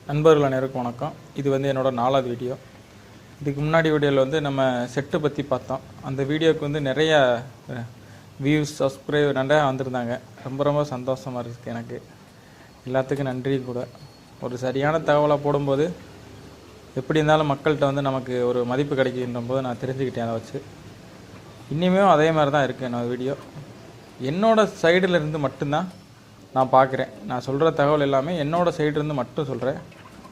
நண்பர்கள் அனைவருக்கும் வணக்கம். இது என்னோட 4வது வீடியோ. இதுக்கு முன்னாடி வீடியோவில் நம்ம செட்டு பற்றி பார்த்தோம். அந்த வீடியோவுக்கு நிறைய வியூஸ் சப்ஸ்கிரைப் நிறையா வந்திருந்தாங்க. ரொம்ப சந்தோஷமாக இருக்குது எனக்கு. எல்லாத்துக்கும் நன்றி கூட. ஒரு சரியான தகவலை போடும்போது எப்படி இருந்தாலும் மக்கள்கிட்ட நமக்கு ஒரு மதிப்பு கிடைக்கின்ற போது நான் தெரிஞ்சுக்கிட்டேன். அதை வச்சு இனிமேலும் அதே மாதிரி தான் இருக்குது என்னோடய வீடியோ. என்னோடய சைடில் இருந்து மட்டும்தான் நான் பார்க்குறேன். நான் சொல்கிற தகவல் எல்லாமே என்னோடய சைடிலிருந்து மட்டும் சொல்கிறேன்.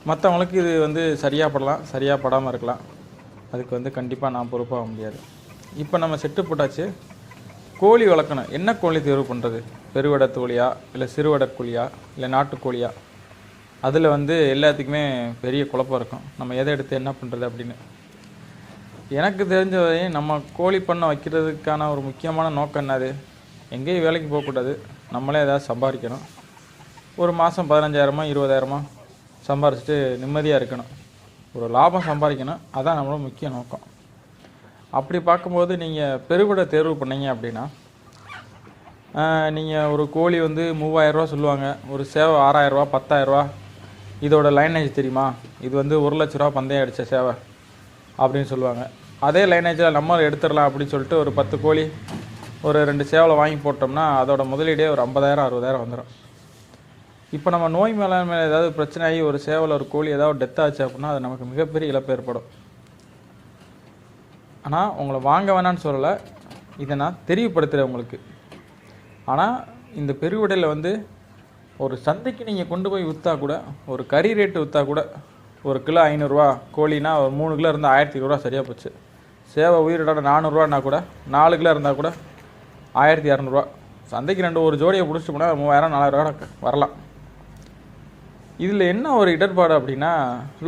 மற்றவங்களுக்கு இது சரியாக படலாம், சரியாக படாமல் இருக்கலாம். அதுக்கு கண்டிப்பாக நான் பொறுப்பாக முடியாது. இப்போ நம்ம செட்டு போட்டாச்சு. கோழி வளர்க்கணும். என்ன கோழி தேர்வு பண்ணுறது? பெருவடை கோழியா, இல்லை சிறுவடை கோழியா, இல்லை நாட்டுக்கோழியா? அதில் எல்லாத்துக்குமே பெரிய குழப்பம் இருக்கும். நம்ம எதை எடுத்து என்ன பண்ணுறது அப்படின்னு. எனக்கு தெரிஞ்ச வரையும் நம்ம கோழி பண்ணை வைக்கிறதுக்கான ஒரு முக்கியமான நோக்கம் என்னது? எங்கேயும் வேலைக்கு போகக்கூடாது, நம்மளே ஏதாவது சம்பாதிக்கணும். ஒரு மாதம் 15,000 20,000 சம்பாரிச்சிட்டு நிம்மதியாக இருக்கணும். ஒரு லாபம் சம்பாதிக்கணும். அதான் நம்மளோட முக்கிய நோக்கம். அப்படி பார்க்கும்போது நீங்கள் பெருவிடை தேர்வு பண்ணீங்க அப்படின்னா, நீங்கள் ஒரு கோழி 3,000 சொல்லுவாங்க. ஒரு சேவை 6,000 10,000. இதோட லைனேஜ் தெரியுமா? இது 1,00,000 பந்தயம் அடித்த சேவை அப்படின்னு சொல்லுவாங்க. அதே லைனேஜில் நம்ம எடுத்துடலாம் அப்படின்னு சொல்லிட்டு ஒரு 10 கோழி ஒரு 2 சேவலை வாங்கி போட்டோம்னா அதோட முதலீடே ஒரு 50,000 60,000 வந்துடும். இப்போ நம்ம நோய் மேலாண்மை ஏதாவது பிரச்சனை ஆகி ஒரு சேவல் ஒரு கோழி ஏதாவது டெத் ஆச்சு அப்படின்னா அது நமக்கு மிகப்பெரிய இழப்பு ஏற்படும். ஆனால் உங்களை வாங்க வேணான்னு சொல்லலை, இதை நான் தெரியப்படுத்துகிறேன் உங்களுக்கு. ஆனால் இந்த பெருவிடையில் ஒரு சந்தைக்கு நீங்கள் கொண்டு போய் விற்றா கூட, ஒரு கறி ரேட்டு விற்றா கூட, ஒரு கிலோ 500 கோழினா ஒரு 3 கிலோ இருந்தால் 1,200 சரியாக போச்சு. சேவை உயிரிடாட 400 கூட 4 கிலோ இருந்தால் கூட 1,200. சந்தைக்கு ஒரு ஜோடியை பிடிச்சிட்டு போனால் 3,000 4,000 வரலாம். இதில் என்ன ஒரு இடர்பாடு அப்படின்னா,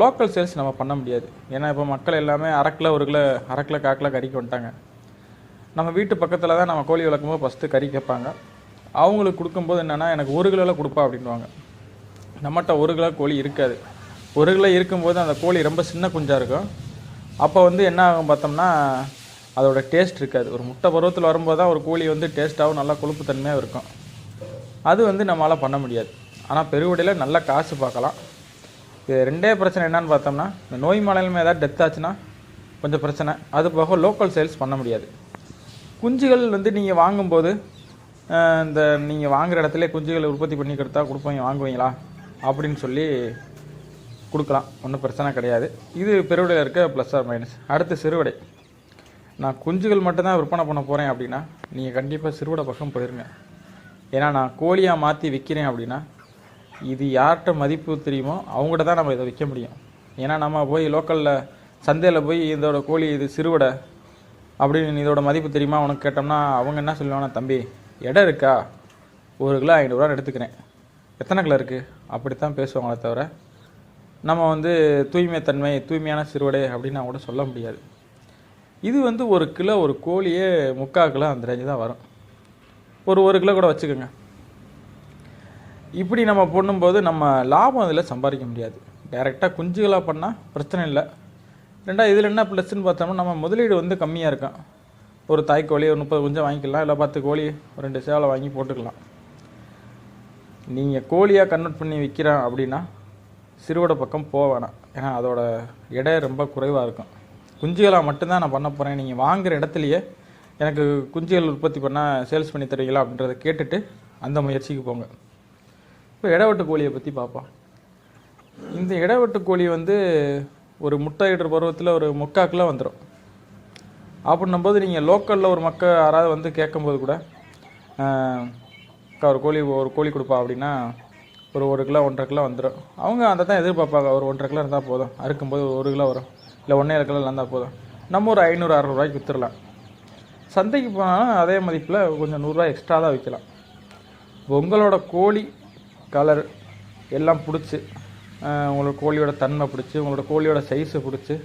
லோக்கல் சேல்ஸ் நம்ம பண்ண முடியாது. ஏன்னா இப்போ மக்கள் எல்லாமே 1/2 கிலோ 1 கிலோ 1/2 கிலோ 1/4 கிலோ கறிக்கு வந்துட்டாங்க. நம்ம வீட்டு பக்கத்தில் தான் நம்ம கோழி வளர்க்கும்போது ஃபஸ்ட்டு கறி கேட்பாங்க. அவங்களுக்கு கொடுக்கும்போது என்னென்னா, எனக்கு 1 கிலோவில் கொடுப்பா அப்படின்வாங்க. நம்மகிட்ட 1 கிலோ கோழி இருக்காது. 1 கிலோ இருக்கும்போது அந்த கோழி ரொம்ப சின்ன குஞ்சாக இருக்கும். அப்போ என்ன ஆகும் பார்த்தோம்னா, அதோட டேஸ்ட் இருக்காது. ஒரு முட்டை பருவத்தில் வரும்போது தான் ஒரு கோழி டேஸ்ட்டாகவும் நல்லா கொழுப்பு தன்மையாக இருக்கும். அது நம்மளால் பண்ண முடியாது. ஆனால் பெருவிடையில் நல்ல காசு பார்க்கலாம். இது 2 பிரச்சனை என்னன்னு பார்த்தோம்னா, இந்த நோய் மேலாண்மை ஏதாவது டெத் ஆச்சுன்னா கொஞ்சம் பிரச்சனை. அது போக லோக்கல் சேல்ஸ் பண்ண முடியாது. குஞ்சுகள் நீங்கள் வாங்கும்போது இந்த நீங்கள் வாங்குகிற இடத்துல குஞ்சுகளை உற்பத்தி பண்ணி கொடுப்பீங்க வாங்குவீங்களா அப்படின்னு சொல்லி கொடுக்கலாம். ஒன்றும் பிரச்சனை கிடையாது. இது பெருவிடையில் இருக்க ப்ளஸ் ஆர் மைனஸ். அடுத்து சிறுவிடை. நான் குஞ்சுகள் மட்டும்தான் விற்பனை பண்ண போகிறேன் அப்படின்னா நீங்கள் கண்டிப்பாக சிறுவிடை பக்கம் போயிருங்க. ஏன்னா நான் கோழியாக மாற்றி விற்கிறேன் அப்படின்னா இது யார்கிட்ட மதிப்பு தெரியுமோ அவங்கள்ட்ட தான் நம்ம இதை விற்க முடியும். ஏன்னா நம்ம போய் லோக்கலில் சந்தையில் போய் இதோட கோழி இது சிறுவிடை அப்படின்னு இதோட மதிப்பு தெரியுமா உனக்கு கேட்டோம்னா அவங்க என்ன சொல்லுவாங்கன்னா, தம்பி இடம் இருக்கா, 1 கிலோ 500 எடுத்துக்கிறேன், எத்தனை கிலோ இருக்குது அப்படித்தான் பேசுவாங்களே தவிர நம்ம தூய்மையான சிறுவிடை அப்படின்னு கூட சொல்ல முடியாது. இது 1 கிலோ ஒரு கோழியே 3/4 கிலோ அந்த ரேஞ்சு தான் வரும். ஒரு 1 கிலோ கூட வச்சுக்கோங்க. இப்படி நம்ம பண்ணும்போது நம்ம லாபம் இதில் சம்பாதிக்க முடியாது. டைரெக்டாக குஞ்சுகளாக பண்ணால் பிரச்சனை இல்லை. ரெண்டாவது இதில் என்ன ப்ளஸ்ன்னு பார்த்தோம்னா, நம்ம முதலீடு கம்மியாக இருக்கும். ஒரு தாய்க்கோழி ஒரு 30 குஞ்சை வாங்கிக்கலாம், இல்லை 10 கோழி 2 சேவலை வாங்கி போட்டுக்கலாம். நீங்கள் கோழியாக கன்வெர்ட் பண்ணி விற்கிறேன் அப்படின்னா சிறுவிடை பக்கம் போக வேணாம். ஏன்னா அதோட எடை ரொம்ப குறைவாக இருக்கும். குஞ்சுகளாக மட்டும்தான் நான் பண்ண போகிறேன், நீங்கள் வாங்குகிற இடத்துலையே எனக்கு குஞ்சுகள் உற்பத்தி பண்ணால் சேல்ஸ் பண்ணி தருவீங்களா அப்படின்றத கேட்டுட்டு அந்த முயற்சிக்கு போங்க. இப்போ இடவெட்டு கோழியை பற்றி பார்ப்போம். இந்த இடவெட்டு கோழி ஒரு முட்டையிடுற பருவத்தில் ஒரு 3/4 கிலோ வந்துடும். அப்படின்னும்போது நீங்கள் லோக்கலில் ஒரு மக்கள் யாராவது கேட்கும்போது கூட ஒரு கோழி கொடுப்பா அப்படின்னா ஒரு 1 கிலோ 1.5 கிலோ வந்துடும். அவங்க அதை தான் எதிர்பார்ப்பாங்க. ஒரு 1.5 கிலோ இருந்தால் போதும், அறுக்கும்போது 1 கிலோ வரும், இல்லை 1.5 கிலோ இருந்தால் போதும், நம்ம ஒரு 500 600 விற்றுடலாம். சந்தைக்கு போனாலும் அதே மதிப்பில் கொஞ்சம் 100 எக்ஸ்ட்ரா தான் விற்கலாம். உங்களோட கோழி கலர் எல்லாம் பிடிச்சி, உங்களோட கோழியோட தன்மை பிடிச்சி, உங்களோட கோழியோட சைஸை பிடிச்சி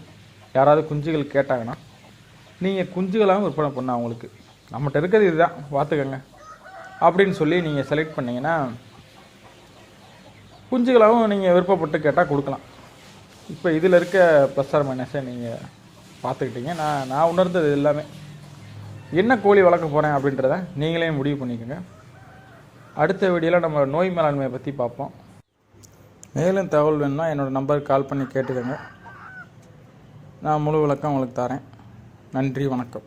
யாராவது குஞ்சுகள் கேட்டாங்கன்னா நீங்கள் குஞ்சுகளாகவும் விற்பனை பண்ண அவங்களுக்கு நம்மகிட்ட இருக்கிறது இதுதான் பார்த்துக்கோங்க அப்படின்னு சொல்லி நீங்கள் செலக்ட் பண்ணிங்கன்னா குஞ்சுகளாகவும் நீங்கள் விருப்பப்பட்டு கேட்டால் கொடுக்கலாம். இப்போ இதில் இருக்க ப்ளஸ் ஆர் மைனஸை நீங்கள் பார்த்துக்கிட்டீங்க. நான் உணர்ந்தது எல்லாமே. என்ன கோழி வளர்க்க போகிறேன் அப்படின்றத நீங்களே முடிவு பண்ணிக்கோங்க. அடுத்த வீடியோவில் நம்ம நோய் மேலாண்மையை பற்றி பார்ப்போம். மேலும் தகவல் வேணும்னா என்னோடய நம்பருக்கு கால் பண்ணி கேட்டுக்கோங்க. நான் முழு விளக்கம் உங்களுக்கு தரேன். நன்றி, வணக்கம்.